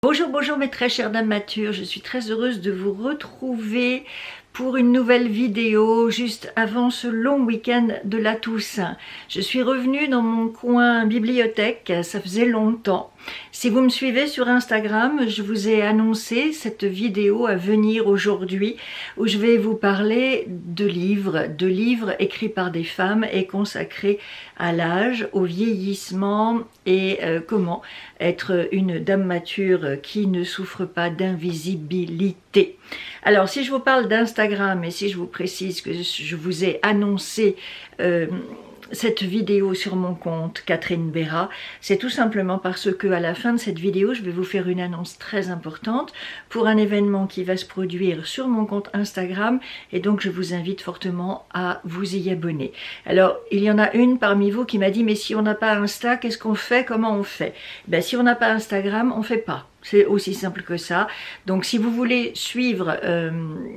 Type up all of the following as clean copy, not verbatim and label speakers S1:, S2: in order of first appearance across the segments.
S1: Bonjour, bonjour mes très chères dames matures, je suis très heureuse de vous retrouver pour une nouvelle vidéo juste avant ce long week-end de la Toussaint. Je suis revenue dans mon coin bibliothèque, ça faisait longtemps. Si vous me suivez sur Instagram, je vous ai annoncé cette vidéo à venir aujourd'hui où je vais vous parler de livres écrits par des femmes et consacrés à l'âge, au vieillissement et comment être une dame mature qui ne souffre pas d'invisibilité. Alors si je vous parle d'Instagram et si je vous précise que je vous ai annoncé cette vidéo sur mon compte Catherine Béra, c'est tout simplement parce que à la fin de cette vidéo, je vais vous faire une annonce très importante pour un événement qui va se produire sur mon compte Instagram et donc je vous invite fortement à vous y abonner. Alors, il y en a une parmi vous qui m'a dit « mais si on n'a pas Insta, qu'est-ce qu'on fait? Comment on fait ?» Ben, si on n'a pas Instagram, on ne fait pas. C'est aussi simple que ça. Donc si vous voulez suivre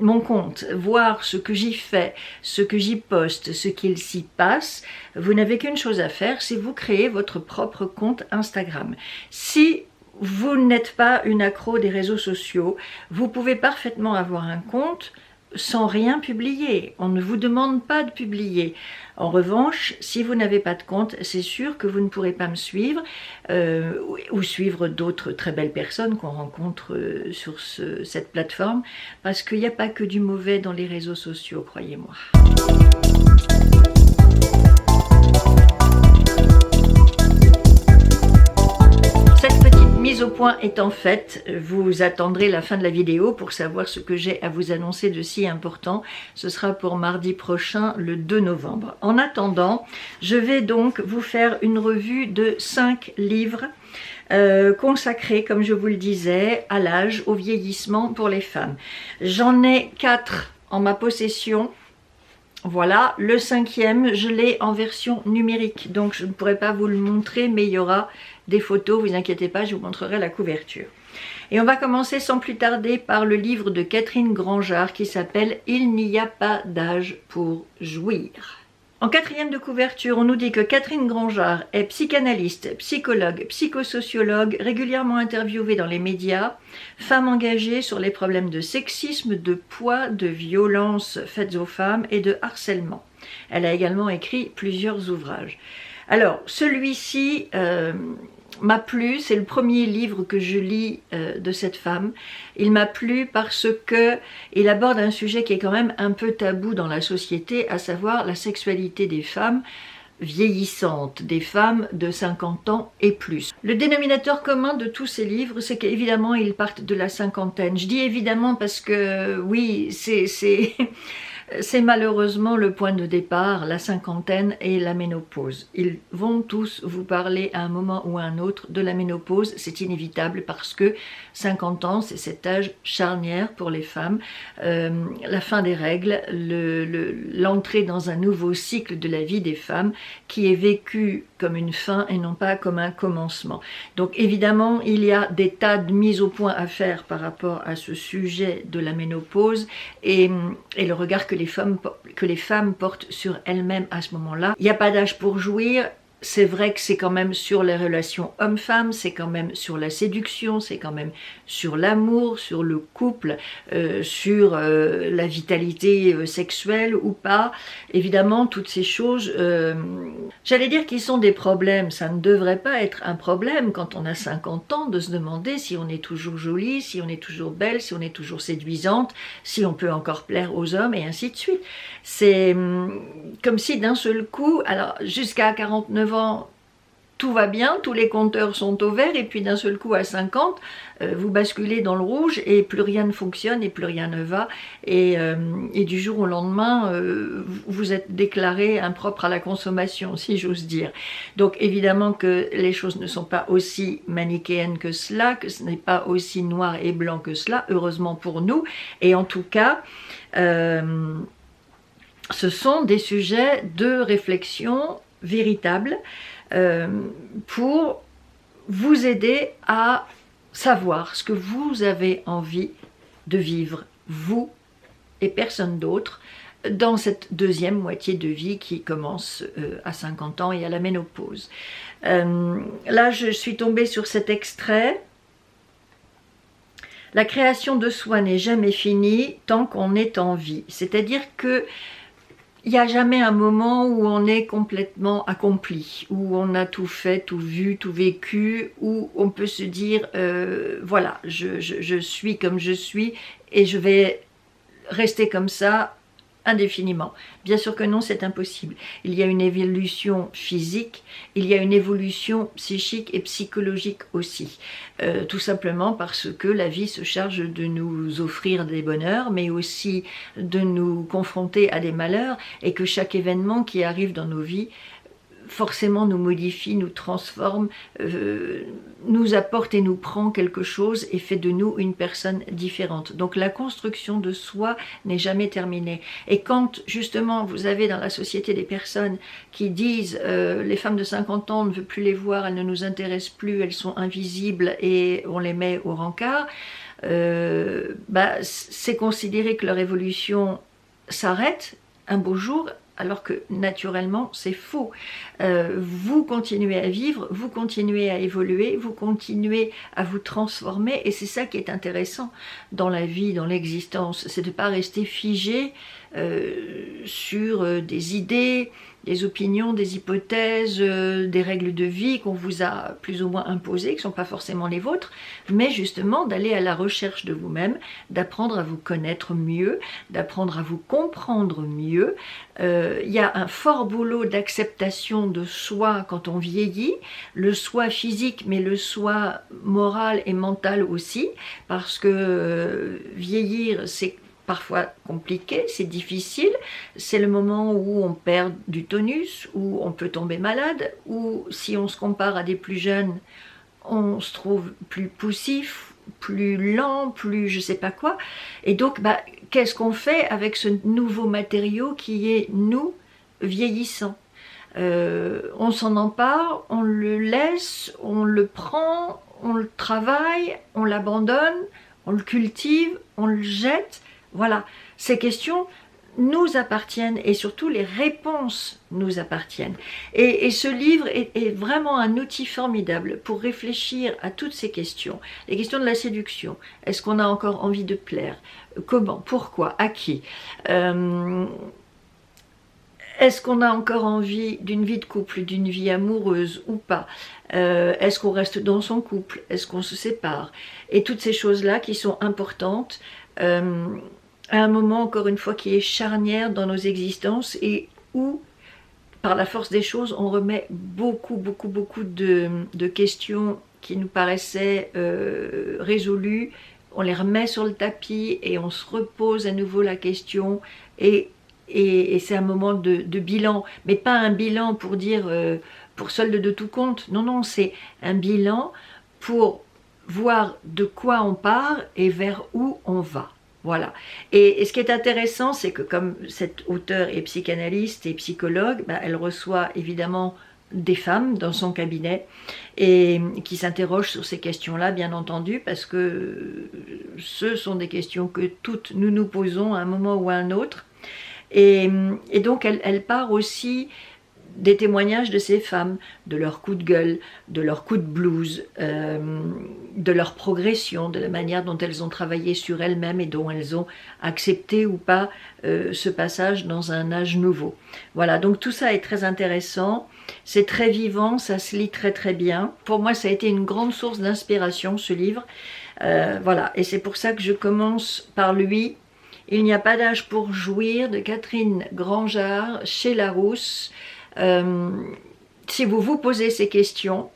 S1: mon compte, voir ce que j'y fais, ce que j'y poste, ce qu'il s'y passe, vous n'avez qu'une chose à faire, c'est vous créer votre propre compte Instagram. Si vous n'êtes pas une accro des réseaux sociaux, vous pouvez parfaitement avoir un compte sans rien publier. On ne vous demande pas de publier. En revanche, si vous n'avez pas de compte, c'est sûr que vous ne pourrez pas me suivre ou suivre d'autres très belles personnes qu'on rencontre sur cette plateforme, parce qu'il n'y a pas que du mauvais dans les réseaux sociaux, croyez-moi. Mise au point étant faite, vous attendrez la fin de la vidéo pour savoir ce que j'ai à vous annoncer de si important. Ce sera pour mardi prochain, le 2 novembre. En attendant, je vais donc vous faire une revue de 5 livres consacrés, comme je vous le disais, à l'âge, au vieillissement pour les femmes. J'en ai 4 en ma possession. Voilà, le 5e, je l'ai en version numérique, donc je ne pourrai pas vous le montrer, mais il y aura des photos, vous inquiétez pas, je vous montrerai la couverture. Et on va commencer sans plus tarder par le livre de Catherine Grangeard qui s'appelle « Il n'y a pas d'âge pour jouir ». En 4e de couverture, on nous dit que Catherine Grangeard est psychanalyste, psychologue, psychosociologue, régulièrement interviewée dans les médias, femme engagée sur les problèmes de sexisme, de poids, de violences faites aux femmes et de harcèlement. Elle a également écrit plusieurs ouvrages. Alors, celui-ci m'a plu, c'est le premier livre que je lis de cette femme. Il m'a plu parce qu'il aborde un sujet qui est quand même un peu tabou dans la société, à savoir la sexualité des femmes vieillissantes, des femmes de 50 ans et plus. Le dénominateur commun de tous ces livres, c'est qu'évidemment, ils partent de la cinquantaine. Je dis évidemment parce que, oui, c'est malheureusement le point de départ, la cinquantaine et la ménopause. Ils vont tous vous parler à un moment ou à un autre de la ménopause, c'est inévitable parce que 50 ans, c'est cet âge charnière pour les femmes, la fin des règles, l'entrée dans un nouveau cycle de la vie des femmes qui est vécu comme une fin et non pas comme un commencement. Donc évidemment, il y a des tas de mises au point à faire par rapport à ce sujet de la ménopause et le regard que les femmes portent sur elles-mêmes à ce moment-là. Il n'y a pas d'âge pour jouir. C'est vrai que c'est quand même sur les relations hommes-femmes, c'est quand même sur la séduction, c'est quand même sur l'amour, sur le couple, sur la vitalité sexuelle ou pas. Évidemment, toutes ces choses, j'allais dire qu'ils sont des problèmes. Ça ne devrait pas être un problème quand on a 50 ans de se demander si on est toujours jolie, si on est toujours belle, si on est toujours séduisante, si on peut encore plaire aux hommes et ainsi de suite. C'est comme si d'un seul coup, alors jusqu'à 49 ans, tout va bien, tous les compteurs sont au vert, et puis d'un seul coup à 50, vous basculez dans le rouge et plus rien ne fonctionne et plus rien ne va, et du jour au lendemain, vous êtes déclaré impropre à la consommation, si j'ose dire. Donc évidemment que les choses ne sont pas aussi manichéennes que cela, que ce n'est pas aussi noir et blanc que cela, heureusement pour nous, et en tout cas, ce sont des sujets de réflexion véritables pour vous aider à savoir ce que vous avez envie de vivre, vous et personne d'autre, dans cette deuxième moitié de vie qui commence à 50 ans et à la ménopause. Là, je suis tombée sur cet extrait La création de soi n'est jamais finie tant qu'on est en vie. C'est-à-dire que il n'y a jamais un moment où on est complètement accompli, où on a tout fait, tout vu, tout vécu, où on peut se dire voilà, je suis comme je suis et je vais rester comme ça indéfiniment. Bien sûr que non, c'est impossible. Il y a une évolution physique, il y a une évolution psychique et psychologique aussi. Tout simplement parce que la vie se charge de nous offrir des bonheurs, mais aussi de nous confronter à des malheurs, et que chaque événement qui arrive dans nos vies forcément nous modifie, nous transforme, nous apporte et nous prend quelque chose et fait de nous une personne différente. Donc la construction de soi n'est jamais terminée. Et quand justement vous avez dans la société des personnes qui disent les femmes de 50 ans, on ne veut plus les voir, elles ne nous intéressent plus, elles sont invisibles et on les met au rencard, c'est considérer que leur évolution s'arrête un beau jour, alors que naturellement c'est faux. Vous continuez à vivre, vous continuez à évoluer, vous continuez à vous transformer, et c'est ça qui est intéressant dans la vie, dans l'existence, c'est de ne pas rester figé sur des idées, des opinions, des hypothèses, des règles de vie qu'on vous a plus ou moins imposées, qui ne sont pas forcément les vôtres, mais justement d'aller à la recherche de vous-même, d'apprendre à vous connaître mieux, d'apprendre à vous comprendre mieux. Il y a un fort boulot d'acceptation de soi quand on vieillit, le soi physique, mais le soi moral et mental aussi, parce que vieillir, c'est parfois compliqué, c'est difficile, c'est le moment où on perd du tonus, où on peut tomber malade, où si on se compare à des plus jeunes, on se trouve plus poussif, plus lent, plus je sais pas quoi. Et donc, qu'est-ce qu'on fait avec ce nouveau matériau qui est nous, vieillissants? On s'en empare, on le laisse, on le prend, on le travaille, on l'abandonne, on le cultive, on le jette. Voilà, ces questions nous appartiennent et surtout les réponses nous appartiennent. Et ce livre est vraiment un outil formidable pour réfléchir à toutes ces questions. Les questions de la séduction. Est-ce qu'on a encore envie de plaire? Comment? Pourquoi? À qui? Est-ce qu'on a encore envie d'une vie de couple, d'une vie amoureuse ou pas? Est-ce qu'on reste dans son couple? Est-ce qu'on se sépare? Et toutes ces choses-là qui sont importantes à un moment, encore une fois, qui est charnière dans nos existences et où, par la force des choses, on remet beaucoup de questions qui nous paraissaient résolues, on les remet sur le tapis et on se repose à nouveau la question et c'est un moment de bilan, mais pas un bilan pour dire pour solde de tout compte, non, non, c'est un bilan pour voir de quoi on part et vers où on va. Voilà. Et ce qui est intéressant, c'est que comme cette auteure est psychanalyste et psychologue, elle reçoit évidemment des femmes dans son cabinet et qui s'interrogent sur ces questions-là, bien entendu, parce que ce sont des questions que toutes nous nous posons à un moment ou à un autre. Et donc elle part aussi des témoignages de ces femmes, de leurs coups de gueule, de leurs coups de blues, de leur progression, de la manière dont elles ont travaillé sur elles-mêmes et dont elles ont accepté ou pas ce passage dans un âge nouveau. Voilà, donc tout ça est très intéressant, c'est très vivant, ça se lit très bien. Pour moi, ça a été une grande source d'inspiration, ce livre. Voilà, et c'est pour ça que je commence par lui. Il n'y a pas d'âge pour jouir, de Catherine Grangeard, chez Larousse. Si vous vous posez ces questions,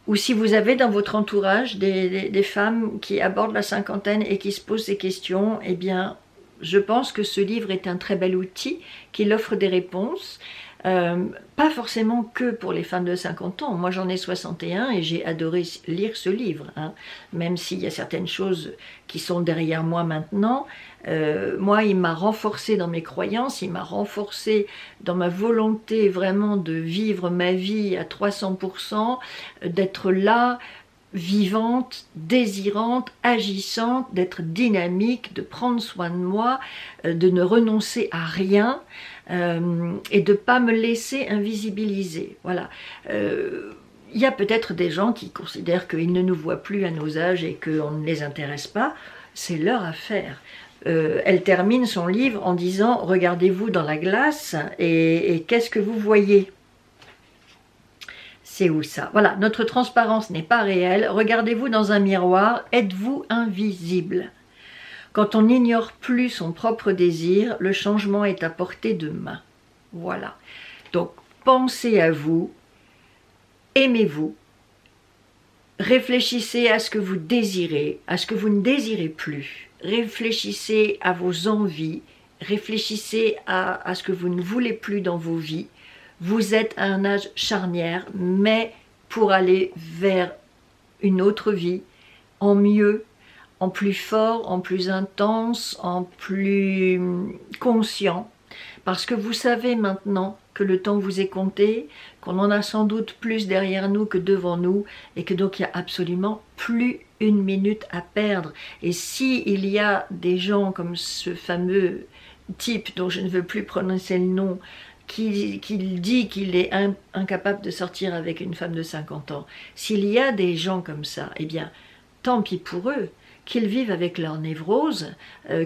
S1: ou si vous avez dans votre entourage des femmes qui abordent la cinquantaine et qui se posent ces questions, eh bien, je pense que ce livre est un très bel outil, qu'il offre des réponses, pas forcément que pour les femmes de 50 ans. Moi, j'en ai 61 et j'ai adoré lire ce livre, hein. Même s'il y a certaines choses qui sont derrière moi maintenant. Moi, il m'a renforcé dans mes croyances, il m'a renforcé dans ma volonté vraiment de vivre ma vie à 300%, d'être là, vivante, désirante, agissante, d'être dynamique, de prendre soin de moi, de ne renoncer à rien et de ne pas me laisser invisibiliser. Voilà. il y a peut-être des gens qui considèrent qu'ils ne nous voient plus à nos âges et qu'on ne les intéresse pas. C'est leur affaire. Elle termine son livre en disant « Regardez-vous dans la glace et qu'est-ce que vous voyez ?» C'est où ça? Voilà, notre transparence n'est pas réelle. Regardez-vous dans un miroir, êtes-vous invisible? Quand on n'ignore plus son propre désir, le changement est à portée de main. Voilà. Donc, pensez à vous, aimez-vous, réfléchissez à ce que vous désirez, à ce que vous ne désirez plus. Réfléchissez à vos envies, réfléchissez à ce que vous ne voulez plus dans vos vies. Vous êtes à un âge charnière, mais pour aller vers une autre vie, en mieux, en plus fort, en plus intense, en plus conscient. Parce que vous savez maintenant que le temps vous est compté, qu'on en a sans doute plus derrière nous que devant nous, et que donc il n'y a absolument plus une minute à perdre. Et si il y a des gens comme ce fameux type dont je ne veux plus prononcer le nom, qui dit qu'il est incapable de sortir avec une femme de 50 ans, s'il y a des gens comme ça, eh bien, tant pis pour eux, qu'ils vivent avec leur névrose,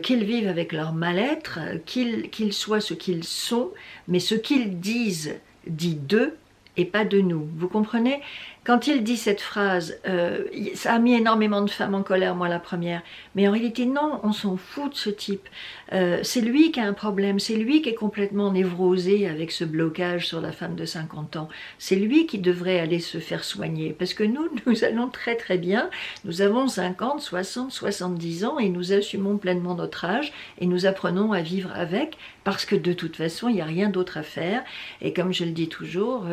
S1: qu'ils vivent avec leur mal-être, qu'ils soient ce qu'ils sont, mais ce qu'ils disent dit d'eux et pas de nous. Vous comprenez? Quand il dit cette phrase, ça a mis énormément de femmes en colère, moi la première, mais en réalité non, on s'en fout de ce type. C'est lui qui a un problème, c'est lui qui est complètement névrosé avec ce blocage sur la femme de 50 ans. C'est lui qui devrait aller se faire soigner, parce que nous allons très très bien, nous avons 50, 60, 70 ans et nous assumons pleinement notre âge et nous apprenons à vivre avec, parce que de toute façon, il n'y a rien d'autre à faire. Et comme je le dis toujours,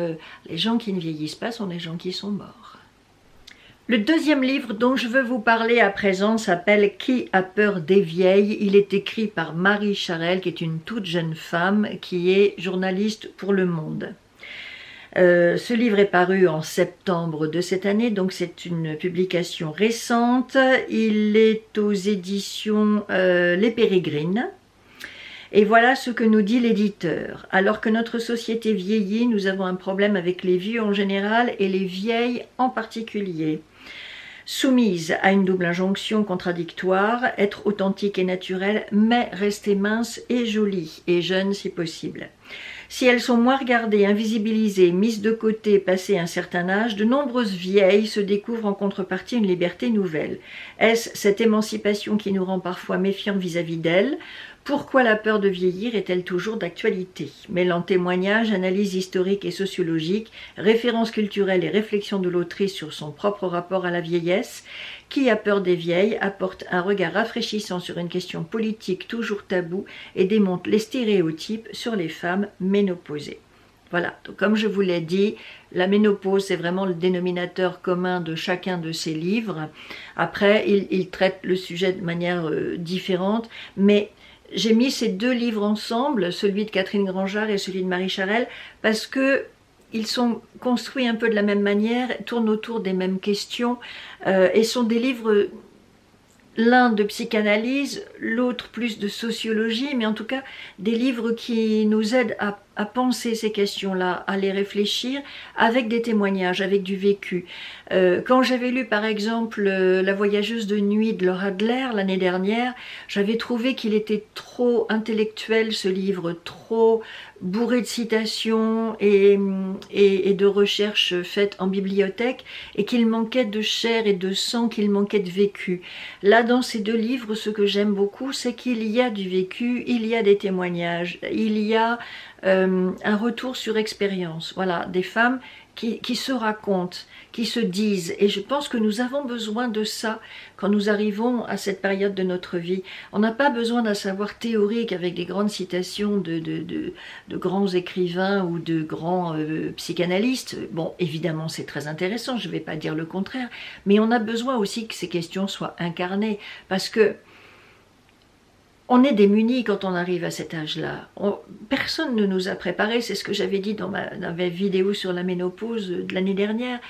S1: les gens qui ne vieillissent pas sont les gens qui sont morts. Le deuxième livre dont je veux vous parler à présent s'appelle « Qui a peur des vieilles ?» Il est écrit par Marie Charelle, qui est une toute jeune femme, qui est journaliste pour Le Monde. Ce livre est paru en septembre de cette année, donc c'est une publication récente. Il est aux éditions Les Pérégrines. Et voilà ce que nous dit l'éditeur. Alors que notre société vieillit, nous avons un problème avec les vieux en général et les vieilles en particulier. Soumise à une double injonction contradictoire, être authentique et naturelle, mais rester mince et jolie, et jeune si possible. Si elles sont moins regardées, invisibilisées, mises de côté, passé un certain âge, de nombreuses vieilles se découvrent en contrepartie une liberté nouvelle. Est-ce cette émancipation qui nous rend parfois méfiants vis-à-vis d'elles? Pourquoi la peur de vieillir est-elle toujours d'actualité? Mêlant témoignages, analyses historiques et sociologiques, références culturelles et réflexions de l'autrice sur son propre rapport à la vieillesse, Qui a peur des vieilles apporte un regard rafraîchissant sur une question politique toujours taboue et démonte les stéréotypes sur les femmes ménopausées. Voilà, donc comme je vous l'ai dit, la ménopause, c'est vraiment le dénominateur commun de chacun de ces livres. Après, il traite le sujet de manière différente, mais j'ai mis ces deux livres ensemble, celui de Catherine Grangeard et celui de Marie Charelle, parce que ils sont construits un peu de la même manière, tournent autour des mêmes questions, et sont des livres, l'un de psychanalyse, l'autre plus de sociologie, mais en tout cas des livres qui nous aident à penser ces questions-là, à les réfléchir avec des témoignages, avec du vécu. Quand j'avais lu par exemple La voyageuse de nuit de Laura Adler l'année dernière, j'avais trouvé qu'il était trop intellectuel ce livre, trop bourré de citations et de recherches faites en bibliothèque, et qu'il manquait de chair et de sang, qu'il manquait de vécu. Là, dans ces deux livres, ce que j'aime beaucoup, c'est qu'il y a du vécu, il y a des témoignages, il y a un retour sur expérience. Voilà, des femmes qui se racontent, qui se disent, et je pense que nous avons besoin de ça quand nous arrivons à cette période de notre vie. On n'a pas besoin d'un savoir théorique avec des grandes citations de grands écrivains ou de grands psychanalystes. Bon, évidemment, c'est très intéressant, je ne vais pas dire le contraire, mais on a besoin aussi que ces questions soient incarnées, parce que on est démunis quand on arrive à cet âge-là. Personne ne nous a préparés, c'est ce que j'avais dit dans ma vidéo sur la ménopause de l'année dernière.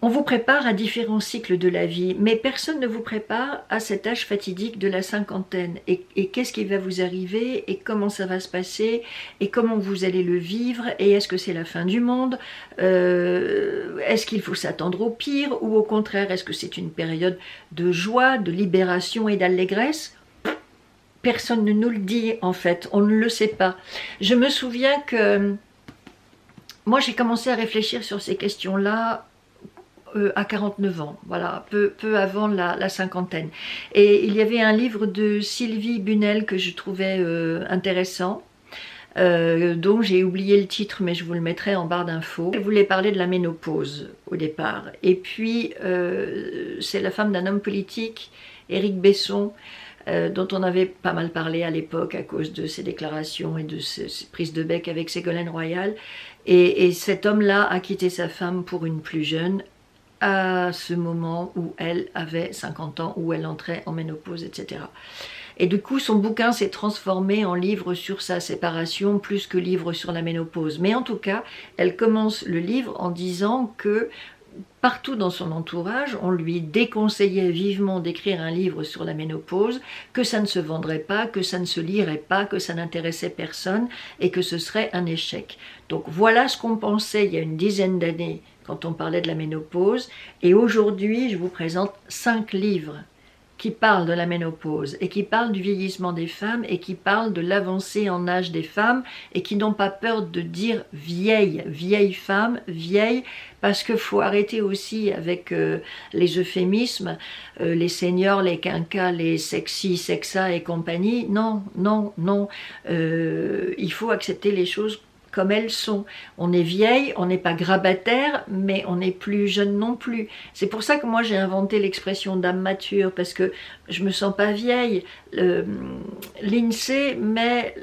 S1: On vous prépare à différents cycles de la vie, mais personne ne vous prépare à cet âge fatidique de la cinquantaine. Et qu'est-ce qui va vous arriver, et comment ça va se passer, et comment vous allez le vivre, et est-ce que c'est la fin du monde, est-ce qu'il faut s'attendre au pire, ou au contraire, est-ce que c'est une période de joie, de libération et d'allégresse? Personne ne nous le dit en fait, on ne le sait pas. Je me souviens que moi j'ai commencé à réfléchir sur ces questions-là à 49 ans, voilà, peu avant la cinquantaine. Et il y avait un livre de Sylvie Bunel que je trouvais intéressant, dont j'ai oublié le titre, mais je vous le mettrai en barre d'infos. Elle voulait parler de la ménopause au départ. Et puis, c'est la femme d'un homme politique, Éric Besson, dont on avait pas mal parlé à l'époque à cause de ses déclarations et de ses prises de bec avec Ségolène Royal. Et cet homme-là a quitté sa femme pour une plus jeune, à ce moment où elle avait 50 ans, où elle entrait en ménopause, etc. Et du coup, son bouquin s'est transformé en livre sur sa séparation, plus que livre sur la ménopause. Mais en tout cas, elle commence le livre en disant que partout dans son entourage, on lui déconseillait vivement d'écrire un livre sur la ménopause, que ça ne se vendrait pas, que ça ne se lirait pas, que ça n'intéressait personne et que ce serait un échec. Donc voilà ce qu'on pensait il y a une dizaine d'années quand on parlait de la ménopause, et aujourd'hui je vous présente 5 livres qui parlent de la ménopause et qui parlent du vieillissement des femmes et qui parlent de l'avancée en âge des femmes et qui n'ont pas peur de dire vieille femme, vieille, parce qu'il faut arrêter aussi avec les euphémismes, les seniors, les quinquas, les sexy, sexa et compagnie. Non, non, non, il faut accepter les choses comme elles sont. On est vieille, on n'est pas grabataire, mais on n'est plus jeune non plus. C'est pour ça que moi j'ai inventé l'expression d'âme mature, parce que je me sens pas vieille. L'INSEE met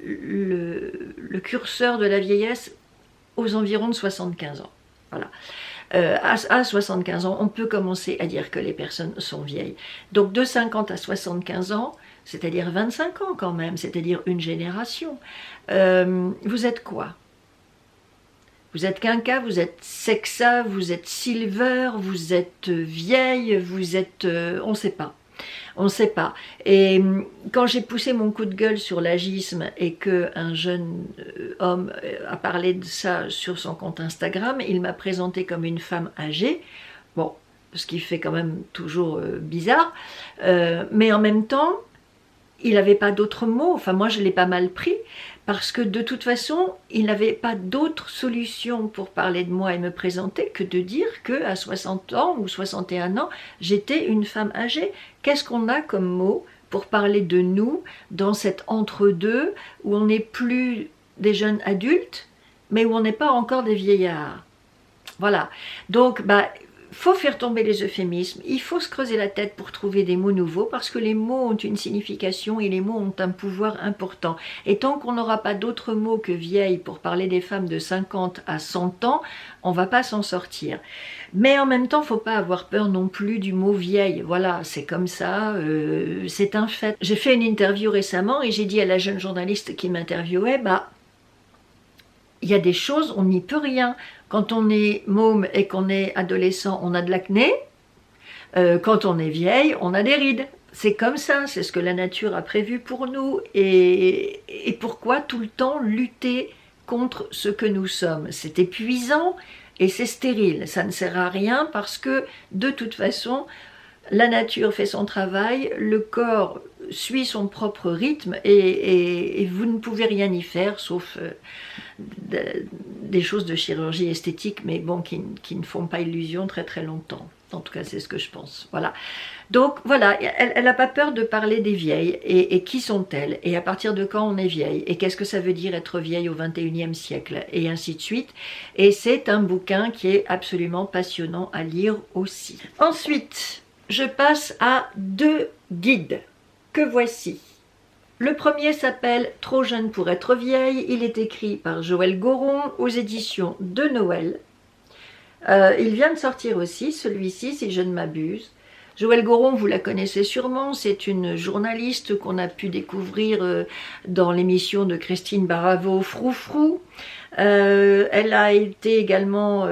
S1: le curseur de la vieillesse aux environs de 75 ans. Voilà. À 75 ans, on peut commencer à dire que les personnes sont vieilles. Donc de 50 à 75 ans, c'est-à-dire 25 ans quand même, c'est-à-dire une génération. Vous êtes quoi? Vous êtes quinca, vous êtes sexa, vous êtes silver, vous êtes vieille, vous êtes... on ne sait pas. On ne sait pas. Et quand j'ai poussé mon coup de gueule sur l'agisme et qu'un jeune homme a parlé de ça sur son compte Instagram, il m'a présentée comme une femme âgée. Bon, ce qui fait quand même toujours bizarre. Mais en même temps, il n'avait pas d'autres mots. Enfin, moi, je l'ai pas mal pris. Parce que de toute façon, il n'avait pas d'autre solution pour parler de moi et me présenter que de dire qu'à 60 ans ou 61 ans, j'étais une femme âgée. Qu'est-ce qu'on a comme mot pour parler de nous dans cet entre-deux où on n'est plus des jeunes adultes, mais où on n'est pas encore des vieillards? Voilà. Donc, faut faire tomber les euphémismes, il faut se creuser la tête pour trouver des mots nouveaux, parce que les mots ont une signification et les mots ont un pouvoir important. Et tant qu'on n'aura pas d'autres mots que vieille pour parler des femmes de 50 à 100 ans, on ne va pas s'en sortir. Mais en même temps, il ne faut pas avoir peur non plus du mot vieille. Voilà, c'est comme ça, c'est un fait. J'ai fait une interview récemment et j'ai dit à la jeune journaliste qui m'interviewait, il y a des choses, on n'y peut rien. Quand on est môme et qu'on est adolescent, on a de l'acné. Quand on est vieille, on a des rides. C'est comme ça, c'est ce que la nature a prévu pour nous. Et pourquoi tout le temps lutter contre ce que nous sommes? C'est épuisant et c'est stérile. Ça ne sert à rien parce que, de toute façon, la nature fait son travail, le corps suit son propre rythme et vous ne pouvez rien y faire, sauf des choses de chirurgie esthétique, mais bon, qui ne font pas illusion très très longtemps. En tout cas, c'est ce que je pense. Voilà. Donc voilà, elle n'a pas peur de parler des vieilles. Et qui sont-elles? Et à partir de quand on est vieille? Et qu'est-ce que ça veut dire être vieille au XXIe siècle? Et ainsi de suite. Et c'est un bouquin qui est absolument passionnant à lire aussi. Ensuite, je passe à 2 guides que voici. Le premier s'appelle « Trop jeune pour être vieille ». Il est écrit par Joël Goron aux éditions de Noël. Il vient de sortir aussi, celui-ci, si je ne m'abuse. Joëlle Goron, vous la connaissez sûrement, c'est une journaliste qu'on a pu découvrir dans l'émission de Christine Baravo, Froufrou. Elle a été également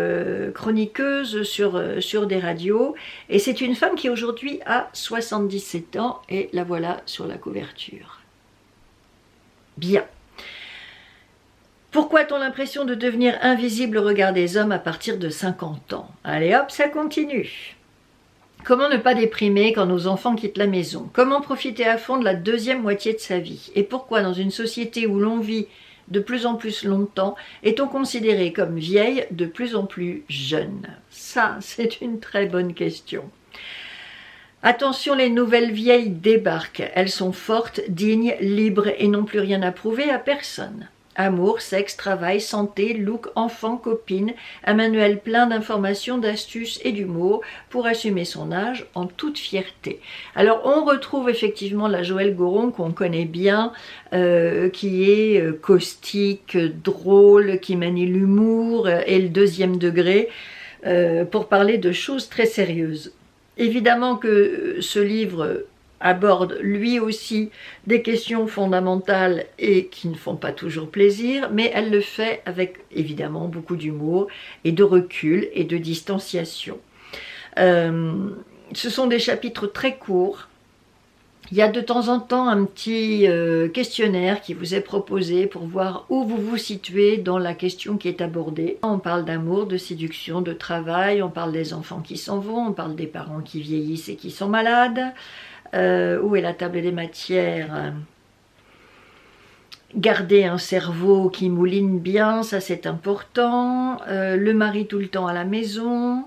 S1: chroniqueuse sur des radios, et c'est une femme qui aujourd'hui a 77 ans, et la voilà sur la couverture. Bien. Pourquoi a-t-on l'impression de devenir invisible au regard des hommes à partir de 50 ans? Allez hop, ça continue. Comment ne pas déprimer quand nos enfants quittent la maison? Comment profiter à fond de la deuxième moitié de sa vie? Et pourquoi, dans une société où l'on vit de plus en plus longtemps, est-on considéré comme vieille de plus en plus jeune? Ça, c'est une très bonne question. Attention, les nouvelles vieilles débarquent. Elles sont fortes, dignes, libres et n'ont plus rien à prouver à personne. Amour, sexe, travail, santé, look, enfant, copine, un manuel plein d'informations, d'astuces et d'humour pour assumer son âge en toute fierté. Alors on retrouve effectivement la Joëlle Goron qu'on connaît bien, qui est caustique, drôle, qui manie l'humour et le deuxième degré pour parler de choses très sérieuses. Évidemment que ce livre aborde lui aussi des questions fondamentales et qui ne font pas toujours plaisir, mais elle le fait avec évidemment beaucoup d'humour et de recul et de distanciation. Ce sont des chapitres très courts. Il y a de temps en temps un petit questionnaire qui vous est proposé pour voir où vous vous situez dans la question qui est abordée. On parle d'amour, de séduction, de travail, on parle des enfants qui s'en vont, on parle des parents qui vieillissent et qui sont malades. Où est la table des matières? Garder un cerveau qui mouline bien, ça c'est important. Le mari tout le temps à la maison.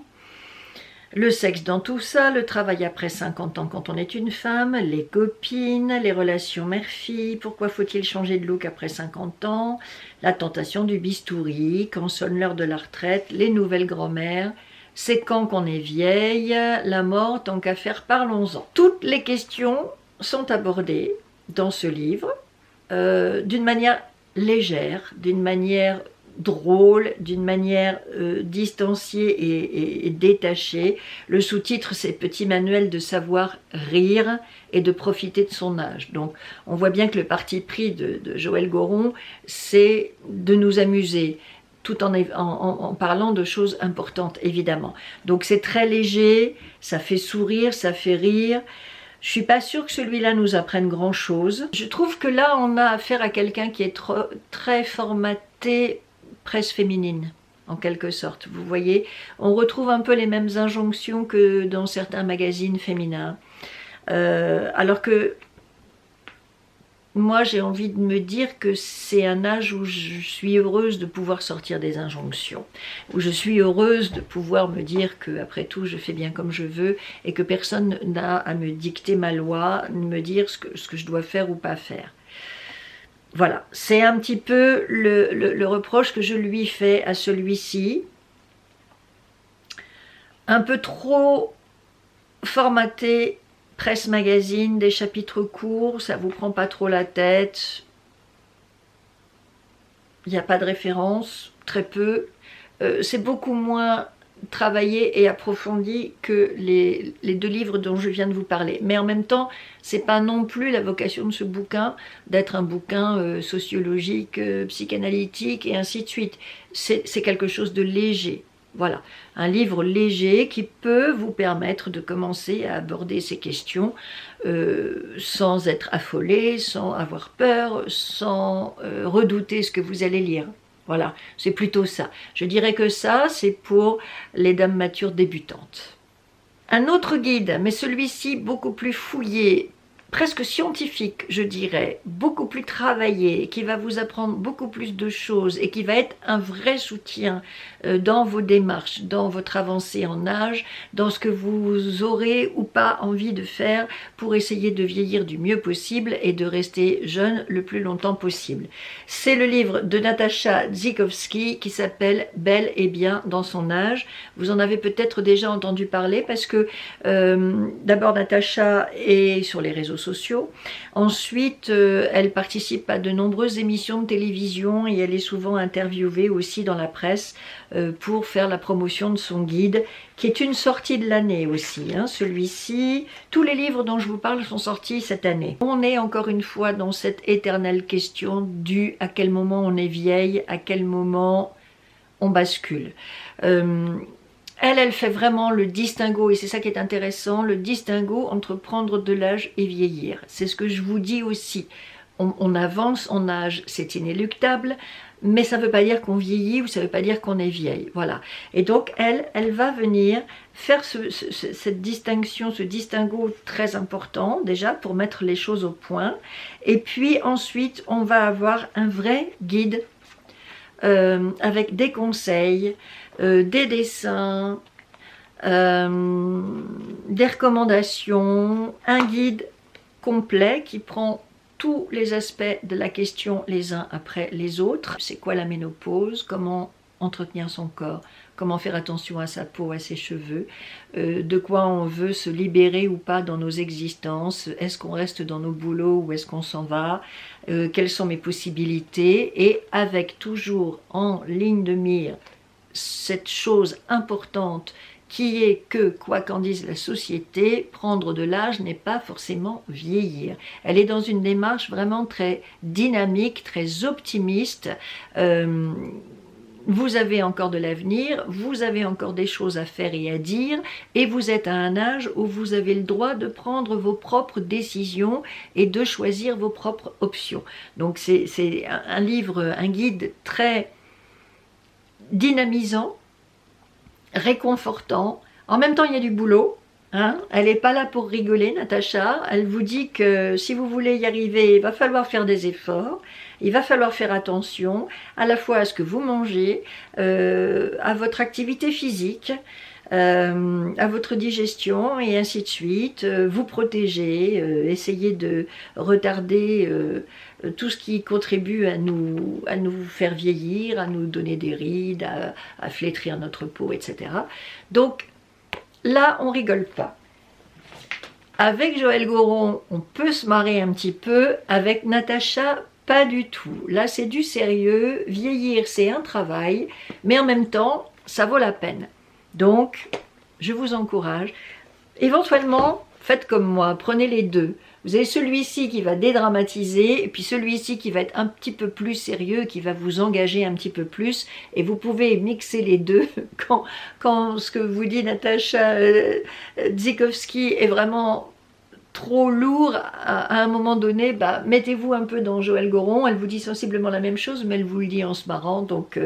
S1: Le sexe dans tout ça, le travail après 50 ans quand on est une femme, les copines, les relations mère-fille, pourquoi faut-il changer de look après 50 ans, la tentation du bistouri, quand sonne l'heure de la retraite, les nouvelles grand-mères, c'est quand qu'on est vieille, la mort, tant qu'à faire, parlons-en. Toutes les questions sont abordées dans ce livre d'une manière légère, d'une manière drôle, d'une manière distanciée et détachée. Le sous-titre, c'est « Petit manuel de savoir rire et de profiter de son âge ». Donc on voit bien que le parti pris de Joëlle Goron, c'est de nous amuser, tout en parlant de choses importantes, évidemment. Donc c'est très léger, ça fait sourire, ça fait rire. Je ne suis pas sûre que celui-là nous apprenne grand-chose. Je trouve que là, on a affaire à quelqu'un qui est très formaté presse féminine, en quelque sorte. Vous voyez, on retrouve un peu les mêmes injonctions que dans certains magazines féminins. Alors que moi, j'ai envie de me dire que c'est un âge où je suis heureuse de pouvoir sortir des injonctions, où je suis heureuse de pouvoir me dire que, après tout, je fais bien comme je veux et que personne n'a à me dicter ma loi, me dire ce que je dois faire ou pas faire. Voilà, c'est un petit peu le reproche que je lui fais à celui-ci. Un peu trop formaté presse magazine, des chapitres courts, ça vous prend pas trop la tête. Il n'y a pas de référence, très peu. C'est beaucoup moins travaillé et approfondi que les deux livres dont je viens de vous parler. Mais en même temps, c'est pas non plus la vocation de ce bouquin d'être un bouquin sociologique, psychanalytique et ainsi de suite. C'est quelque chose de léger. Voilà, un livre léger qui peut vous permettre de commencer à aborder ces questions sans être affolé, sans avoir peur, sans redouter ce que vous allez lire. Voilà, c'est plutôt ça. Je dirais que ça, c'est pour les dames matures débutantes. Un autre guide, mais celui-ci beaucoup plus fouillé, presque scientifique, je dirais, beaucoup plus travaillé, qui va vous apprendre beaucoup plus de choses et qui va être un vrai soutien dans vos démarches, dans votre avancée en âge, dans ce que vous aurez ou pas envie de faire pour essayer de vieillir du mieux possible et de rester jeune le plus longtemps possible. C'est le livre de Natasha Dzikowski qui s'appelle « Belle et bien dans son âge ». Vous en avez peut-être déjà entendu parler parce que d'abord Natasha est sur les réseaux sociaux. Ensuite, elle participe à de nombreuses émissions de télévision et elle est souvent interviewée aussi dans la presse pour faire la promotion de son guide, qui est une sortie de l'année aussi. Hein, celui-ci, tous les livres dont je vous parle sont sortis cette année. On est encore une fois dans cette éternelle question du à quel moment on est vieille, à quel moment on bascule. Elle fait vraiment le distinguo, et c'est ça qui est intéressant, le distinguo entre prendre de l'âge et vieillir. C'est ce que je vous dis aussi. On avance en âge, c'est inéluctable, mais ça ne veut pas dire qu'on vieillit ou ça ne veut pas dire qu'on est vieille. Voilà. Et donc, elle va venir faire cette distinction, ce distinguo très important, déjà, pour mettre les choses au point. Et puis ensuite, on va avoir un vrai guide avec des conseils, des dessins, des recommandations, un guide complet qui prend tous les aspects de la question les uns après les autres. C'est quoi la ménopause? Comment entretenir son corps? Comment faire attention à sa peau, à ses cheveux? De quoi on veut se libérer ou pas dans nos existences? Est-ce qu'on reste dans nos boulots ou est-ce qu'on s'en va? Quelles sont mes possibilités? Et avec toujours en ligne de mire cette chose importante qui est que, quoi qu'en dise la société, prendre de l'âge n'est pas forcément vieillir. Elle est dans une démarche vraiment très dynamique, très optimiste. Vous avez encore de l'avenir, vous avez encore des choses à faire et à dire, et vous êtes à un âge où vous avez le droit de prendre vos propres décisions et de choisir vos propres options. Donc c'est un livre, un guide très dynamisant, réconfortant. En même temps, il y a du boulot. Hein, elle n'est pas là pour rigoler, Natacha. Elle vous dit que si vous voulez y arriver, il va falloir faire des efforts. Il va falloir faire attention à la fois à ce que vous mangez, à votre activité physique, à votre digestion et ainsi de suite. Vous protéger, essayer de retarder tout ce qui contribue à nous faire vieillir, à nous donner des rides, à flétrir notre peau, etc. Donc là, on rigole pas. Avec Joël Goron, on peut se marrer un petit peu. Avec Natacha, pas du tout. Là, c'est du sérieux. Vieillir, c'est un travail, mais en même temps, ça vaut la peine. Donc, je vous encourage. Éventuellement, faites comme moi, prenez les deux. Vous avez celui-ci qui va dédramatiser, et puis celui-ci qui va être un petit peu plus sérieux, qui va vous engager un petit peu plus, et vous pouvez mixer les deux quand ce que vous dit Natacha Dzikowski est vraiment trop lourd à un moment donné, bah, mettez-vous un peu dans Joël Goron. Elle vous dit sensiblement la même chose, mais elle vous le dit en se marrant, donc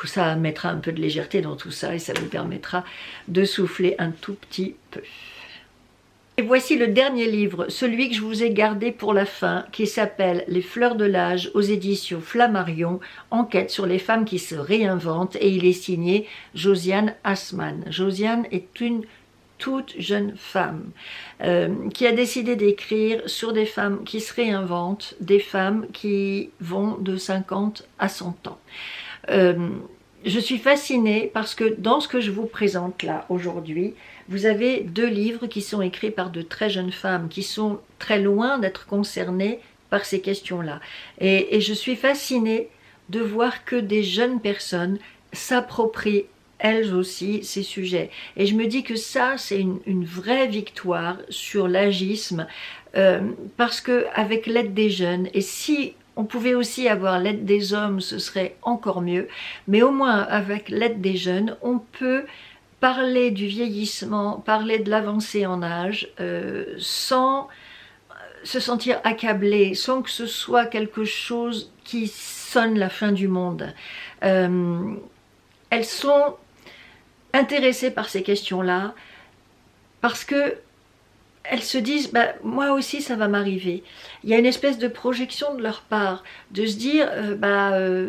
S1: ça mettra un peu de légèreté dans tout ça, et ça vous permettra de souffler un tout petit peu. Et voici le dernier livre, celui que je vous ai gardé pour la fin, qui s'appelle Les fleurs de l'âge aux éditions Flammarion, enquête sur les femmes qui se réinventent, et il est signé Josiane Assmann. Josiane est une toute jeune femme qui a décidé d'écrire sur des femmes qui se réinventent, des femmes qui vont de 50 à 100 ans. Je suis fascinée parce que dans ce que je vous présente là aujourd'hui, vous avez deux livres qui sont écrits par de très jeunes femmes qui sont très loin d'être concernées par ces questions-là. Et je suis fascinée de voir que des jeunes personnes s'approprient elles aussi ces sujets. Et je me dis que ça, c'est une vraie victoire sur l'agisme parce que avec l'aide des jeunes, et si on pouvait aussi avoir l'aide des hommes, ce serait encore mieux, mais au moins avec l'aide des jeunes, on peut parler du vieillissement, parler de l'avancée en âge, sans se sentir accablé, sans que ce soit quelque chose qui sonne la fin du monde. Elles sont intéressées par ces questions-là, parce que elles se disent, bah, moi aussi ça va m'arriver. Il y a une espèce de projection de leur part, de se dire,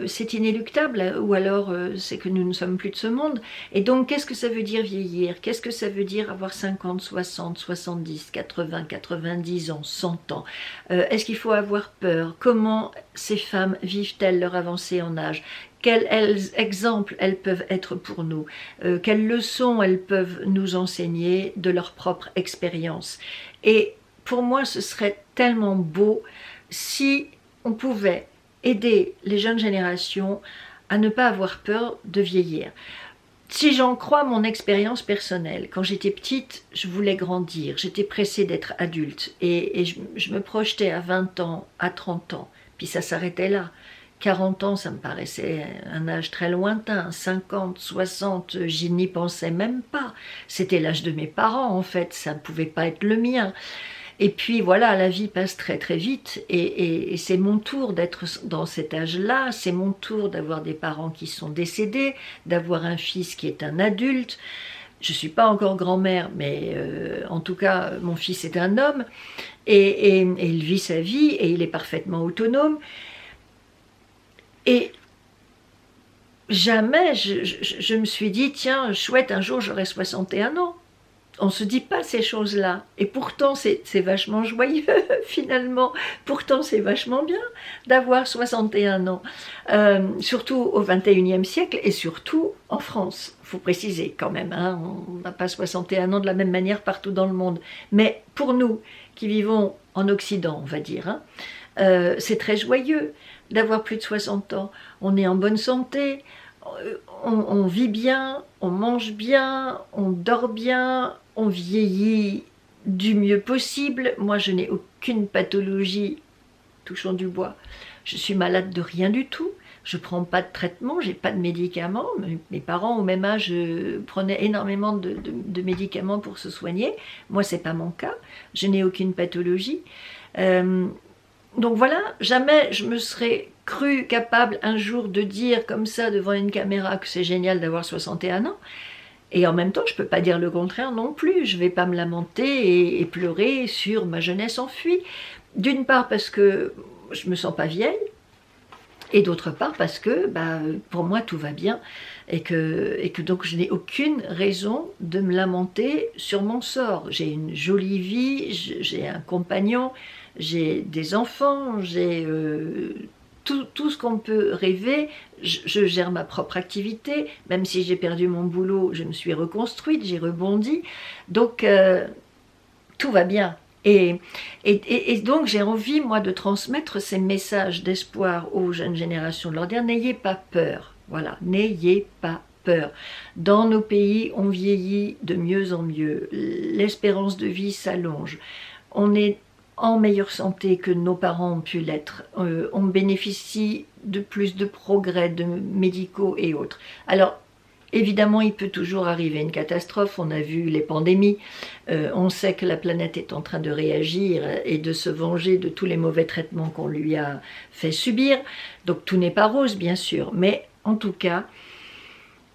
S1: c'est inéluctable, ou alors c'est que nous ne sommes plus de ce monde. Et donc, qu'est-ce que ça veut dire vieillir? Qu'est-ce que ça veut dire avoir 50, 60, 70, 80, 90 ans, 100 ans? Est-ce qu'il faut avoir peur? Comment ces femmes vivent-elles leur avancée en âge? Quels exemples elles peuvent être pour nous, quelles leçons elles peuvent nous enseigner de leur propre expérience. Et pour moi, ce serait tellement beau si on pouvait aider les jeunes générations à ne pas avoir peur de vieillir. Si j'en crois mon expérience personnelle, quand j'étais petite, je voulais grandir, j'étais pressée d'être adulte et je me projetais à 20 ans, à 30 ans, puis ça s'arrêtait là. 40 ans, ça me paraissait un âge très lointain, 50, 60, j'y n'y pensais même pas. C'était l'âge de mes parents en fait, ça ne pouvait pas être le mien. Et puis voilà, la vie passe très très vite et c'est mon tour d'être dans cet âge-là, c'est mon tour d'avoir des parents qui sont décédés, d'avoir un fils qui est un adulte. Je ne suis pas encore grand-mère, mais en tout cas, mon fils est un homme et il vit sa vie et il est parfaitement autonome. Et jamais je me suis dit, tiens, chouette, un jour j'aurai 61 ans. On ne se dit pas ces choses-là. Et pourtant, c'est vachement joyeux, finalement. Pourtant, c'est vachement bien d'avoir 61 ans. Surtout au XXIe siècle et surtout en France. Il faut préciser quand même, hein, on n'a pas 61 ans de la même manière partout dans le monde. Mais pour nous, qui vivons en Occident, on va dire, hein, c'est très joyeux d'avoir plus de 60 ans. On est en bonne santé, on vit bien, on mange bien, on dort bien, on vieillit du mieux possible. Moi, je n'ai aucune pathologie, touchons du bois. Je suis malade de rien du tout. Je ne prends pas de traitement, je n'ai pas de médicaments. Mes parents, au même âge, prenaient énormément de médicaments pour se soigner. Moi, ce n'est pas mon cas. Je n'ai aucune pathologie. Donc voilà, jamais je me serais cru capable un jour de dire comme ça devant une caméra que c'est génial d'avoir 61 ans. Et en même temps, je ne peux pas dire le contraire non plus. Je ne vais pas me lamenter et pleurer sur ma jeunesse enfuie. D'une part parce que je ne me sens pas vieille, et d'autre part parce que pour moi tout va bien et que donc je n'ai aucune raison de me lamenter sur mon sort. J'ai une jolie vie, j'ai un compagnon, j'ai des enfants, j'ai tout ce qu'on peut rêver. Je gère ma propre activité, même si j'ai perdu mon boulot, je me suis reconstruite, j'ai rebondi, donc tout va bien. Et donc j'ai envie, moi, de transmettre ces messages d'espoir aux jeunes générations, de leur dire n'ayez pas peur, voilà, n'ayez pas peur. Dans nos pays, on vieillit de mieux en mieux, l'espérance de vie s'allonge, on est en meilleure santé que nos parents ont pu l'être, on bénéficie de plus de progrès de médicaux et autres. Alors, évidemment, il peut toujours arriver une catastrophe, on a vu les pandémies, on sait que la planète est en train de réagir et de se venger de tous les mauvais traitements qu'on lui a fait subir, donc tout n'est pas rose bien sûr, mais en tout cas,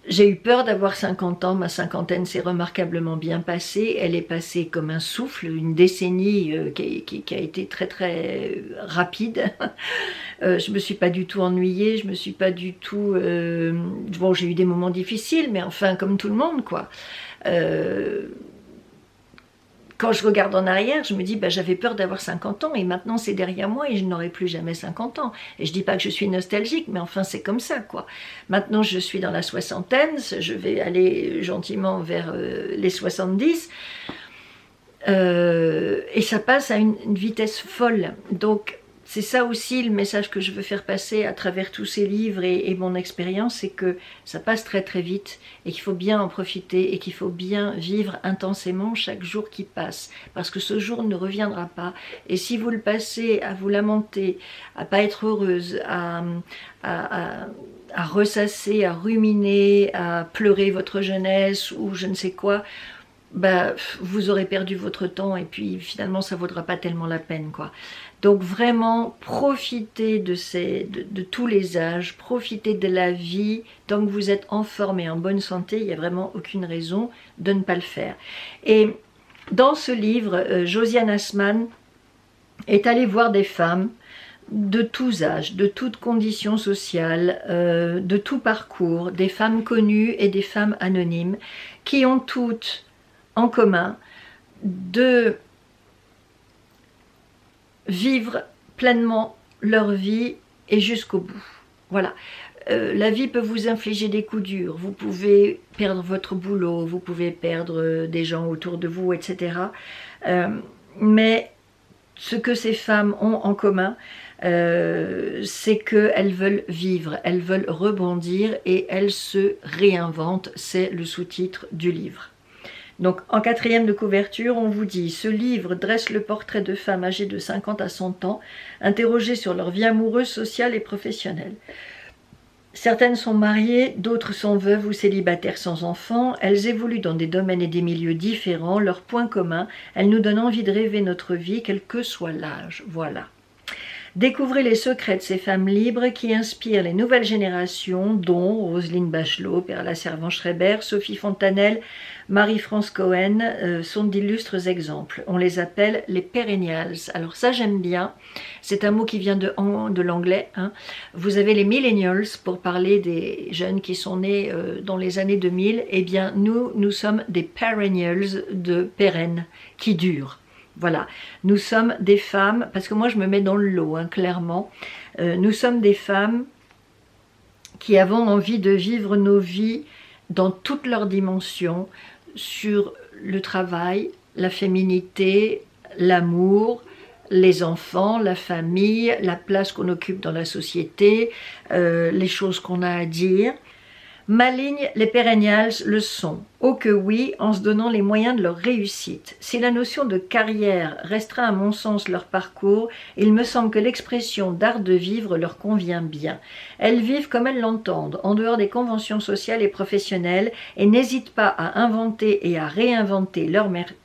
S1: j'ai eu peur d'avoir 50 ans, ma cinquantaine s'est remarquablement bien passée, elle est passée comme un souffle, une décennie qui a été très très rapide. Je me suis pas du tout ennuyée, je me suis pas du tout... Bon, j'ai eu des moments difficiles, mais enfin comme tout le monde quoi. Quand je regarde en arrière, je me dis, j'avais peur d'avoir 50 ans et maintenant c'est derrière moi et je n'aurai plus jamais 50 ans. Et je dis pas que je suis nostalgique, mais enfin c'est comme ça quoi. Maintenant je suis dans la soixantaine, je vais aller gentiment vers les 70. Et ça passe à une vitesse folle. Donc c'est ça aussi le message que je veux faire passer à travers tous ces livres et mon expérience, c'est que ça passe très très vite et qu'il faut bien en profiter et qu'il faut bien vivre intensément chaque jour qui passe, parce que ce jour ne reviendra pas. Et si vous le passez à vous lamenter, à pas être heureuse, à ressasser, à ruminer, à pleurer votre jeunesse ou je ne sais quoi, vous aurez perdu votre temps et puis finalement ça vaudra pas tellement la peine quoi. Donc vraiment profitez de tous les âges, profitez de la vie, tant que vous êtes en forme et en bonne santé, il n'y a vraiment aucune raison de ne pas le faire. Et dans ce livre, Josiane Assmann est allée voir des femmes de tous âges, de toutes conditions sociales, de tout parcours, des femmes connues et des femmes anonymes, qui ont toutes en commun de vivre pleinement leur vie et jusqu'au bout. Voilà. La vie peut vous infliger des coups durs, vous pouvez perdre votre boulot, vous pouvez perdre des gens autour de vous, etc. Mais ce que ces femmes ont en commun, c'est qu'elles veulent vivre, elles veulent rebondir et elles se réinventent, c'est le sous-titre du livre. Donc en 4e de couverture, on vous dit « Ce livre dresse le portrait de femmes âgées de 50 à 100 ans, interrogées sur leur vie amoureuse, sociale et professionnelle. Certaines sont mariées, d'autres sont veuves ou célibataires sans enfants. Elles évoluent dans des domaines et des milieux différents. Leur point commun, elles nous donnent envie de rêver notre vie, quel que soit l'âge. » Voilà. Découvrez les secrets de ces femmes libres qui inspirent les nouvelles générations, dont Roselyne Bachelot, Perla Servan-Schreiber, Sophie Fontanelle, Marie-France Cohen sont d'illustres exemples. On les appelle les perennials. Alors ça j'aime bien, c'est un mot qui vient de l'anglais. Hein. Vous avez les millennials pour parler des jeunes qui sont nés dans les années 2000. Eh bien nous sommes des perennials de pérenne, qui durent. Voilà, nous sommes des femmes, parce que moi je me mets dans le lot, hein, clairement, nous sommes des femmes qui avons envie de vivre nos vies dans toutes leurs dimensions, sur le travail, la féminité, l'amour, les enfants, la famille, la place qu'on occupe dans la société, les choses qu'on a à dire. Malignent les perennials le sont, oh que oui, en se donnant les moyens de leur réussite. Si la notion de carrière restreint à mon sens leur parcours, il me semble que l'expression d'art de vivre leur convient bien. Elles vivent comme elles l'entendent, en dehors des conventions sociales et professionnelles, et n'hésitent pas à inventer et à réinventer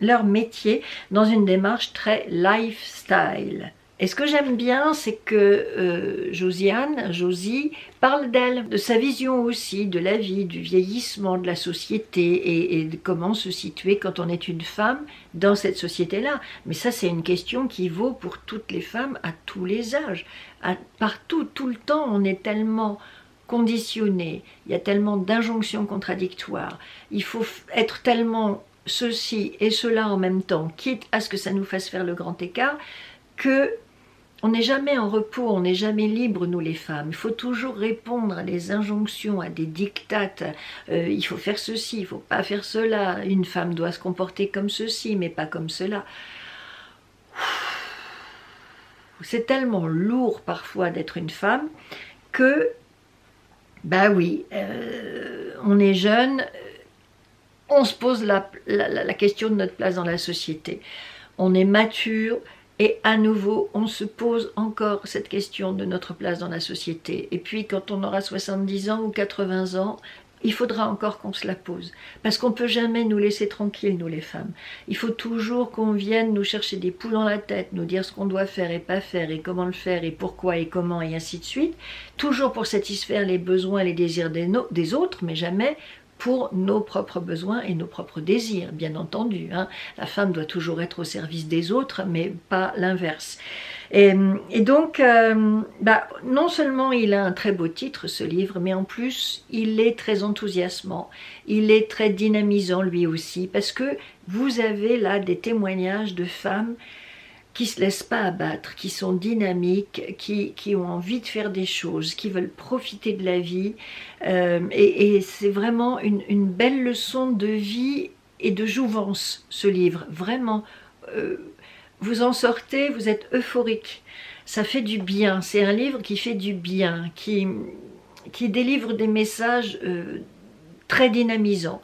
S1: leur métier dans une démarche très lifestyle. Et ce que j'aime bien, c'est que Josie, parle d'elle, de sa vision aussi, de la vie, du vieillissement, de la société et de comment se situer quand on est une femme dans cette société-là. Mais ça, c'est une question qui vaut pour toutes les femmes à tous les âges. Partout, tout le temps, on est tellement conditionné, il y a tellement d'injonctions contradictoires, il faut être tellement ceci et cela en même temps, quitte à ce que ça nous fasse faire le grand écart, que on n'est jamais en repos, on n'est jamais libre, nous les femmes. Il faut toujours répondre à des injonctions, à des dictates. Il faut faire ceci, il ne faut pas faire cela. Une femme doit se comporter comme ceci, mais pas comme cela. C'est tellement lourd parfois d'être une femme que, bah oui, on est jeune, on se pose la question de notre place dans la société. On est mature, et à nouveau, on se pose encore cette question de notre place dans la société. Et puis, quand on aura 70 ans ou 80 ans, il faudra encore qu'on se la pose. Parce qu'on ne peut jamais nous laisser tranquilles, nous les femmes. Il faut toujours qu'on vienne nous chercher des poules dans la tête, nous dire ce qu'on doit faire et pas faire, et comment le faire, et pourquoi, et comment, et ainsi de suite. Toujours pour satisfaire les besoins et les désirs des autres, mais jamais pour nos propres besoins et nos propres désirs, bien entendu. Hein. La femme doit toujours être au service des autres, mais pas l'inverse. Et donc, non seulement il a un très beau titre, ce livre, mais en plus, il est très enthousiasmant, il est très dynamisant lui aussi, parce que vous avez là des témoignages de femmes qui ne se laissent pas abattre, qui sont dynamiques, qui ont envie de faire des choses, qui veulent profiter de la vie. Et c'est vraiment une belle leçon de vie et de jouvence, ce livre. Vraiment, vous en sortez, vous êtes euphorique. Ça fait du bien, c'est un livre qui fait du bien, qui délivre des messages très dynamisants.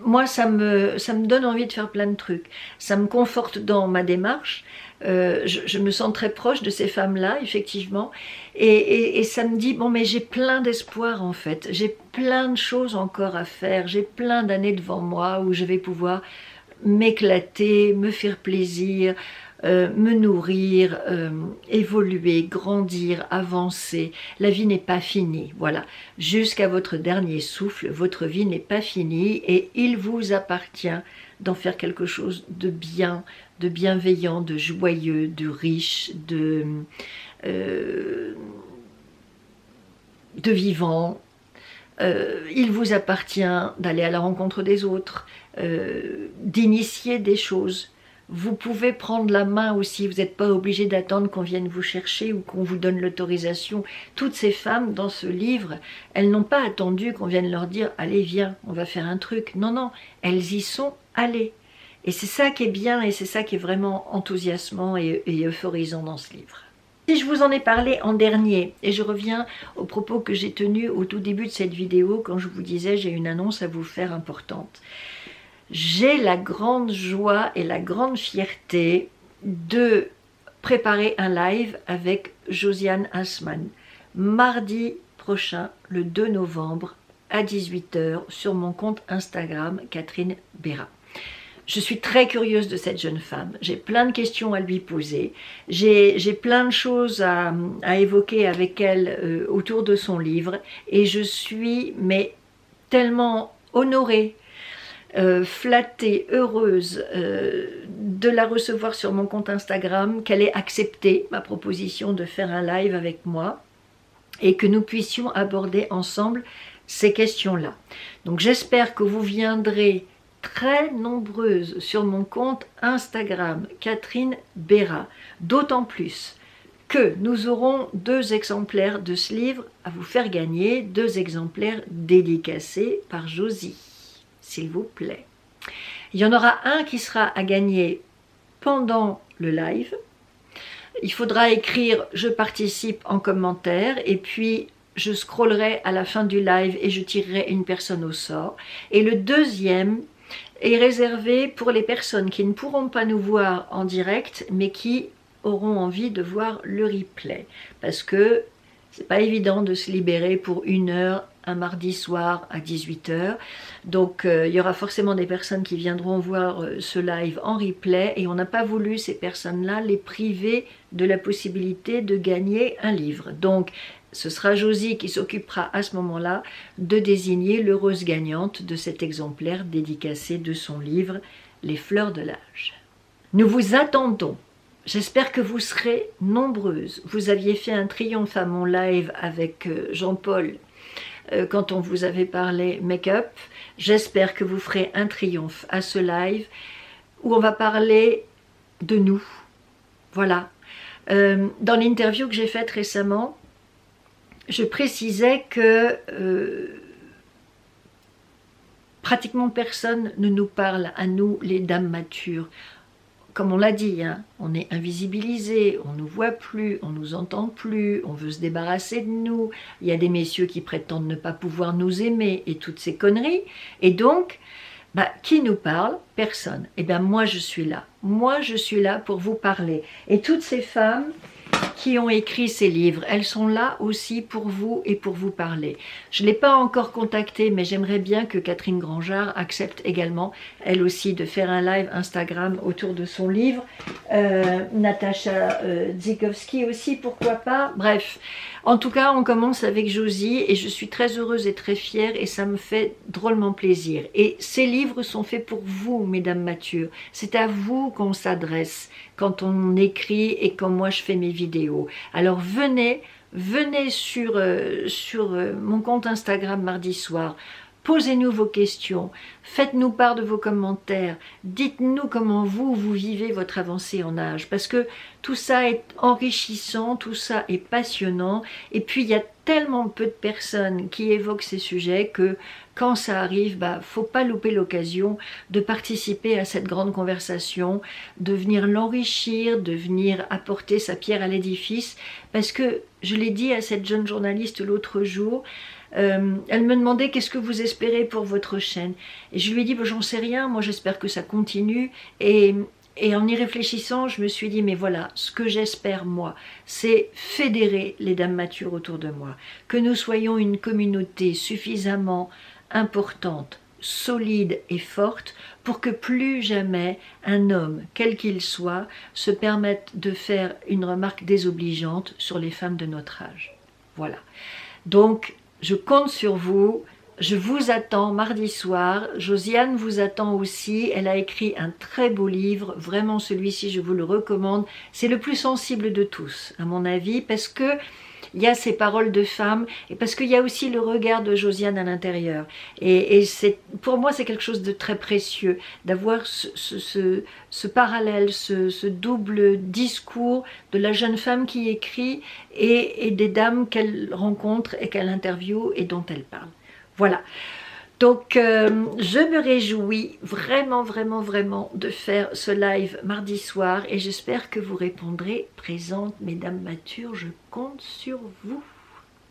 S1: Moi, ça me donne envie de faire plein de trucs. Ça me conforte dans ma démarche. Je me sens très proche de ces femmes-là, effectivement. Et ça me dit, bon, mais j'ai plein d'espoir, en fait. J'ai plein de choses encore à faire. J'ai plein d'années devant moi où je vais pouvoir m'éclater, me faire plaisir, me nourrir, évoluer, grandir, avancer. La vie n'est pas finie, voilà. Jusqu'à votre dernier souffle, votre vie n'est pas finie et il vous appartient d'en faire quelque chose de bien, de bienveillant, de joyeux, de riche, de vivant. Il vous appartient d'aller à la rencontre des autres, d'initier des choses. Vous pouvez prendre la main aussi, vous n'êtes pas obligé d'attendre qu'on vienne vous chercher ou qu'on vous donne l'autorisation. Toutes ces femmes dans ce livre, elles n'ont pas attendu qu'on vienne leur dire « Allez, viens, on va faire un truc ». Non, non, elles y sont allées. Et c'est ça qui est bien et c'est ça qui est vraiment enthousiasmant et euphorisant dans ce livre. Si je vous en ai parlé en dernier, et je reviens aux propos que j'ai tenus au tout début de cette vidéo, quand je vous disais j'ai une annonce à vous faire importante. J'ai la grande joie et la grande fierté de préparer un live avec Josiane Assmann, mardi prochain, le 2 novembre, à 18 h, sur mon compte Instagram, Catherine Béra. Je suis très curieuse de cette jeune femme, j'ai plein de questions à lui poser, j'ai plein de choses à évoquer avec elle autour de son livre, et je suis tellement honorée, flattée, heureuse de la recevoir sur mon compte Instagram, qu'elle ait accepté ma proposition de faire un live avec moi, et que nous puissions aborder ensemble ces questions-là. Donc j'espère que vous viendrez très nombreuses sur mon compte Instagram, Catherine Béra, d'autant plus que nous aurons 2 exemplaires de ce livre à vous faire gagner, 2 exemplaires dédicacés par Josie, s'il vous plaît. Il y en aura un qui sera à gagner pendant le live. Il faudra écrire « Je participe » en commentaire, et puis je scrollerai à la fin du live et je tirerai une personne au sort. Et le deuxième est réservé pour les personnes qui ne pourront pas nous voir en direct, mais qui auront envie de voir le replay. Parce que c'est pas évident de se libérer pour 1 heure un mardi soir à 18 h. Donc il y aura forcément des personnes qui viendront voir ce live en replay, et on n'a pas voulu ces personnes-là les priver de la possibilité de gagner un livre. Donc ce sera Josie qui s'occupera à ce moment-là de désigner l'heureuse gagnante de cet exemplaire dédicacé de son livre « Les fleurs de l'âge ». Nous vous attendons. J'espère que vous serez nombreuses. Vous aviez fait un triomphe à mon live avec Jean-Paul quand on vous avait parlé make-up. J'espère que vous ferez un triomphe à ce live où on va parler de nous. Voilà. Dans l'interview que j'ai faite récemment, je précisais que pratiquement personne ne nous parle à nous, les dames matures. Comme on l'a dit, hein, on est invisibilisé, on ne nous voit plus, on ne nous entend plus, on veut se débarrasser de nous. Il y a des messieurs qui prétendent ne pas pouvoir nous aimer et toutes ces conneries. Et donc, qui nous parle? Personne. Et bien moi je suis là. Moi je suis là pour vous parler. Et toutes ces femmes qui ont écrit ces livres, elles sont là aussi pour vous et pour vous parler. Je ne l'ai pas encore contactée, mais j'aimerais bien que Catherine Grangeard accepte également, elle aussi, de faire un live Instagram autour de son livre. Natacha Dzikowski aussi, pourquoi pas. Bref, en tout cas, on commence avec Josie et je suis très heureuse et très fière et ça me fait drôlement plaisir. Et ces livres sont faits pour vous, mesdames matures. C'est à vous qu'on s'adresse quand on écrit et quand moi je fais mes vidéos. Alors venez sur mon compte Instagram mardi soir, posez-nous vos questions, faites-nous part de vos commentaires, dites-nous comment vous vivez votre avancée en âge, parce que tout ça est enrichissant, tout ça est passionnant, et puis il y a tellement peu de personnes qui évoquent ces sujets que quand ça arrive, faut pas louper l'occasion de participer à cette grande conversation, de venir l'enrichir, de venir apporter sa pierre à l'édifice, parce que je l'ai dit à cette jeune journaliste l'autre jour, elle me demandait qu'est-ce que vous espérez pour votre chaîne, et je lui ai dit j'en sais rien, moi j'espère que ça continue, et en y réfléchissant, je me suis dit, mais voilà, ce que j'espère, moi, c'est fédérer les dames matures autour de moi. Que nous soyons une communauté suffisamment importante, solide et forte pour que plus jamais un homme, quel qu'il soit, se permette de faire une remarque désobligeante sur les femmes de notre âge. Voilà. Donc, je compte sur vous. Je vous attends mardi soir. Josiane vous attend aussi. Elle a écrit un très beau livre. Vraiment, celui-ci, je vous le recommande. C'est le plus sensible de tous, à mon avis, parce que il y a ces paroles de femmes et parce qu'il y a aussi le regard de Josiane à l'intérieur. Et pour moi, c'est quelque chose de très précieux d'avoir ce parallèle, ce double discours de la jeune femme qui écrit et des dames qu'elle rencontre et qu'elle interviewe et dont elle parle. Voilà. Donc je me réjouis vraiment de faire ce live mardi soir et j'espère que vous répondrez présente mesdames matures, je compte sur vous.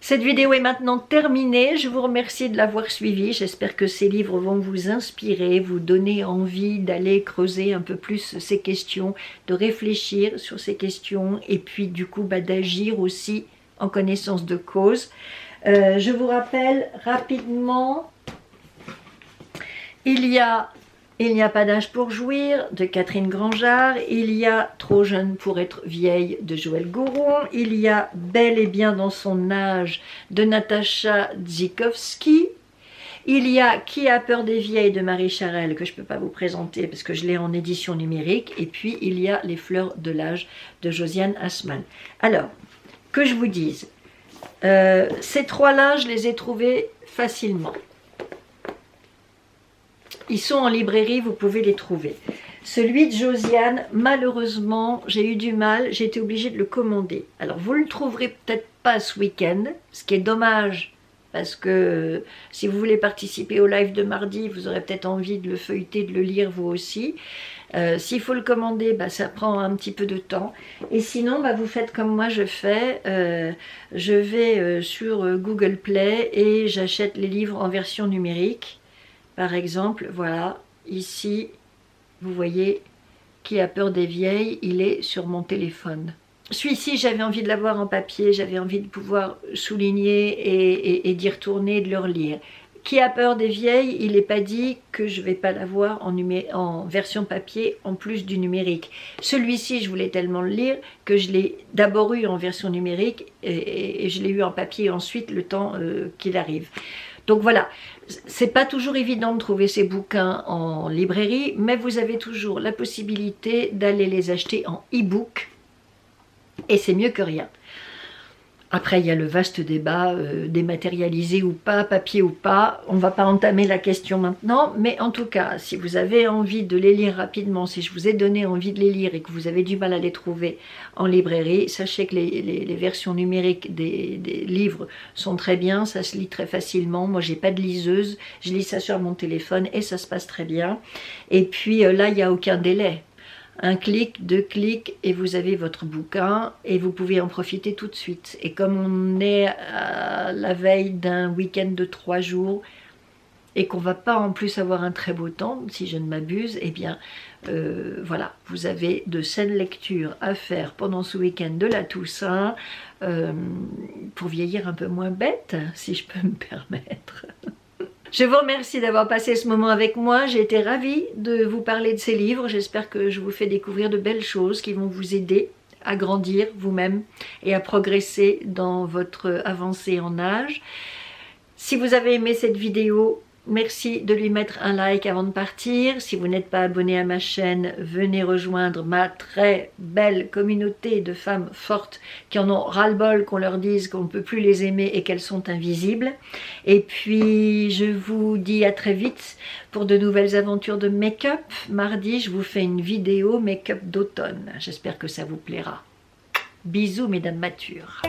S1: Cette vidéo est maintenant terminée, je vous remercie de l'avoir suivie, j'espère que ces livres vont vous inspirer, vous donner envie d'aller creuser un peu plus ces questions, de réfléchir sur ces questions et puis du coup d'agir aussi en connaissance de cause. Je vous rappelle rapidement, il n'y a pas d'âge pour jouir de Catherine Grangeard, il y a Trop jeune pour être vieille de Joël Gouron, il y a Bel et bien dans son âge de Natacha Dzikowski, il y a Qui a peur des vieilles de Marie Charelle que je ne peux pas vous présenter parce que je l'ai en édition numérique, et puis il y a Les fleurs de l'âge de Josiane Assmann. Alors, que je vous dise, ces trois-là je les ai trouvés facilement. Ils sont en librairie, vous pouvez les trouver. Celui de Josiane, malheureusement, j'ai eu du mal, j'ai été obligée de le commander. Alors, vous ne le trouverez peut-être pas ce week-end, ce qui est dommage, parce que si vous voulez participer au live de mardi, vous aurez peut-être envie de le feuilleter, de le lire vous aussi. S'il faut le commander, ça prend un petit peu de temps. Et sinon, vous faites comme moi je fais. Je vais sur Google Play et j'achète les livres en version numérique. Par exemple, voilà, ici, vous voyez, Qui a peur des vieilles, il est sur mon téléphone. Celui-ci, j'avais envie de l'avoir en papier, j'avais envie de pouvoir souligner et d'y retourner, de le relire. Qui a peur des vieilles, il n'est pas dit que je ne vais pas l'avoir en version papier en plus du numérique. Celui-ci, je voulais tellement le lire que je l'ai d'abord eu en version numérique et je l'ai eu en papier ensuite le temps qu'il arrive. Donc voilà, c'est pas toujours évident de trouver ces bouquins en librairie, mais vous avez toujours la possibilité d'aller les acheter en e-book et c'est mieux que rien. Après, il y a le vaste débat, dématérialisé ou pas, papier ou pas. On ne va pas entamer la question maintenant, mais en tout cas, si vous avez envie de les lire rapidement, si je vous ai donné envie de les lire et que vous avez du mal à les trouver en librairie, sachez que les versions numériques des livres sont très bien, ça se lit très facilement. Moi, j'ai pas de liseuse, je lis ça sur mon téléphone et ça se passe très bien. Et puis là, il n'y a aucun délai. Un clic, deux clics et vous avez votre bouquin et vous pouvez en profiter tout de suite. Et comme on est à la veille d'un week-end de 3 jours et qu'on va pas en plus avoir un très beau temps, si je ne m'abuse, eh bien voilà, vous avez de saines lectures à faire pendant ce week-end de la Toussaint pour vieillir un peu moins bête, si je peux me permettre. Je vous remercie d'avoir passé ce moment avec moi, j'ai été ravie de vous parler de ces livres, j'espère que je vous fais découvrir de belles choses qui vont vous aider à grandir vous-même et à progresser dans votre avancée en âge. Si vous avez aimé cette vidéo, merci de lui mettre un like avant de partir. Si vous n'êtes pas abonné à ma chaîne, venez rejoindre ma très belle communauté de femmes fortes qui en ont ras-le-bol qu'on leur dise qu'on ne peut plus les aimer et qu'elles sont invisibles. Et puis je vous dis à très vite pour de nouvelles aventures de make-up. Mardi, je vous fais une vidéo make-up d'automne. J'espère que ça vous plaira. Bisous mesdames matures.